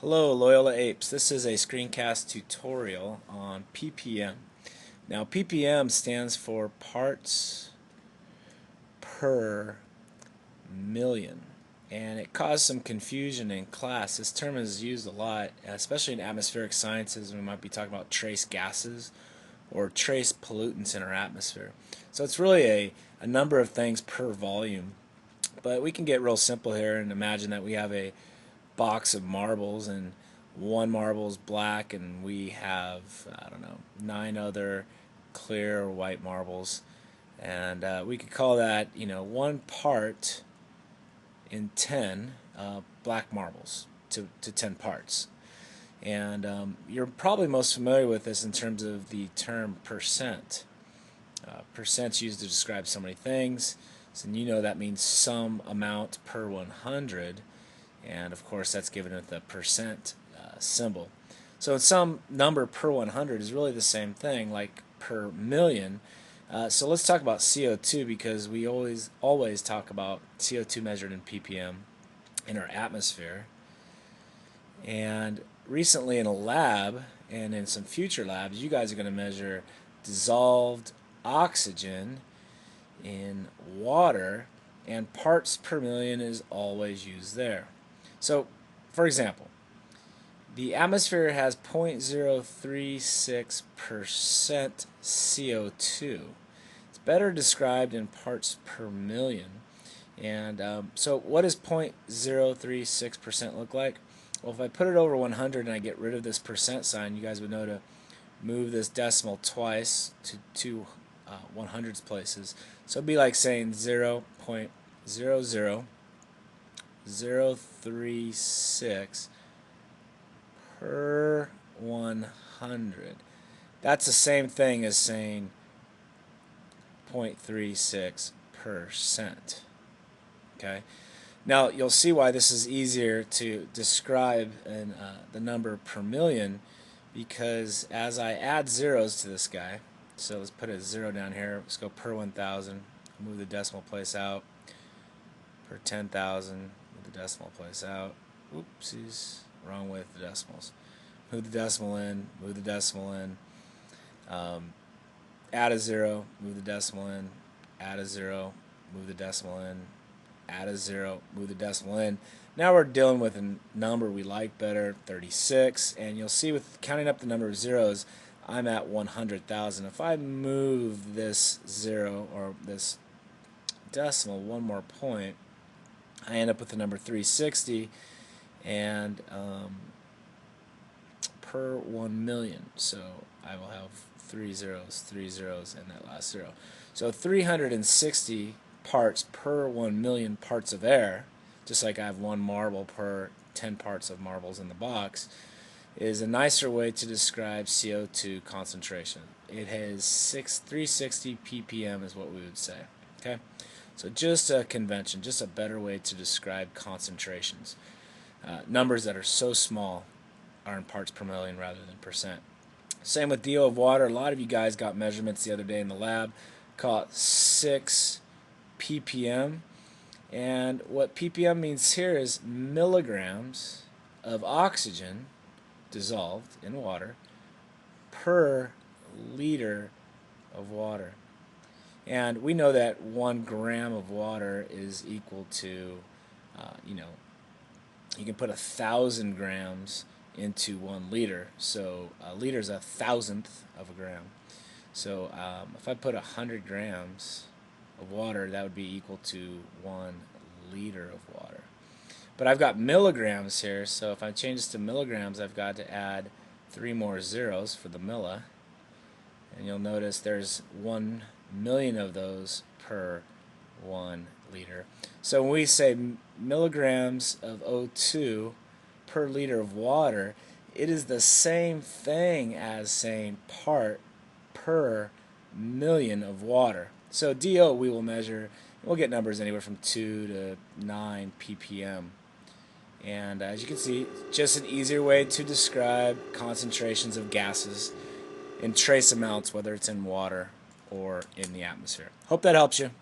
Hello Loyola Apes, this is a screencast tutorial on PPM. Now PPM stands for parts per million, and it caused some confusion in class. This term is used a lot, especially in atmospheric sciences. We might be talking about trace gases or trace pollutants in our atmosphere. So it's really a number of things per volume, but we can get real simple here and imagine that we have a box of marbles and one marble is black and we have, I don't know, 9 other clear or white marbles, and we could call that, 1 part in 10 black marbles to 10 parts. And you're probably most familiar with this in terms of the term percent. Percent's used to describe so many things, so that means some amount per 100. And of course that's given with the percent symbol. So some number per 100 is really the same thing, like per million. So let's talk about CO2, because we always talk about CO2 measured in ppm in our atmosphere. And recently in a lab and in some future labs, you guys are going to measure dissolved oxygen in water, and parts per million is always used there. So, for example, the atmosphere has 0.036% CO2. It's better described in parts per million. And so what does 0.036% look like? Well, if I put it over 100 and I get rid of this percent sign, you guys would know to move this decimal twice to two 100s places. So it'd be like saying 0.00036 per 100. That's the same thing as saying 0.36%. Okay. Now you'll see why this is easier to describe in the number per million, because as I add zeros to this guy, so let's put a 0 down here, let's go per 1,000, move the decimal place out, per 10,000, move the decimal place out, oopsies, wrong way with the decimals, move the decimal in, move the decimal in, add a 0, move the decimal in, add a 0, move the decimal in, add a 0, move the decimal in. Now we're dealing with a number we like better, 36, and you'll see with counting up the number of zeros, I'm at 100,000. If I move this 0 or this decimal one more point, I end up with the number 360, and per 1 million. So I will have 3 zeros, and that last 0. So 360 parts per 1 million parts of air, just like I have 1 marble per 10 parts of marbles in the box, is a nicer way to describe CO2 concentration. It has 360 ppm is what we would say. Okay, so just a convention, just a better way to describe concentrations. Numbers that are so small are in parts per million rather than percent. Same with DO of water. A lot of you guys got measurements the other day in the lab, caught 6 ppm, and what ppm means here is milligrams of oxygen dissolved in water per liter of water. And we know that 1 gram of water is equal to, you can put 1,000 grams into 1 liter. So a liter is 1,000th of a gram. So if I put 100 grams of water, that would be equal to 1 liter of water. But I've got milligrams here, so if I change this to milligrams, I've got to add 3 more zeros for the milli. And you'll notice there's 1 million of those per 1 liter. So when we say milligrams of O2 per liter of water, it is the same thing as saying part per million of water. So DO we will measure, we'll get numbers anywhere from 2 to 9 ppm. And as you can see, just an easier way to describe concentrations of gases in trace amounts, whether it's in water or in the atmosphere. Hope that helps you.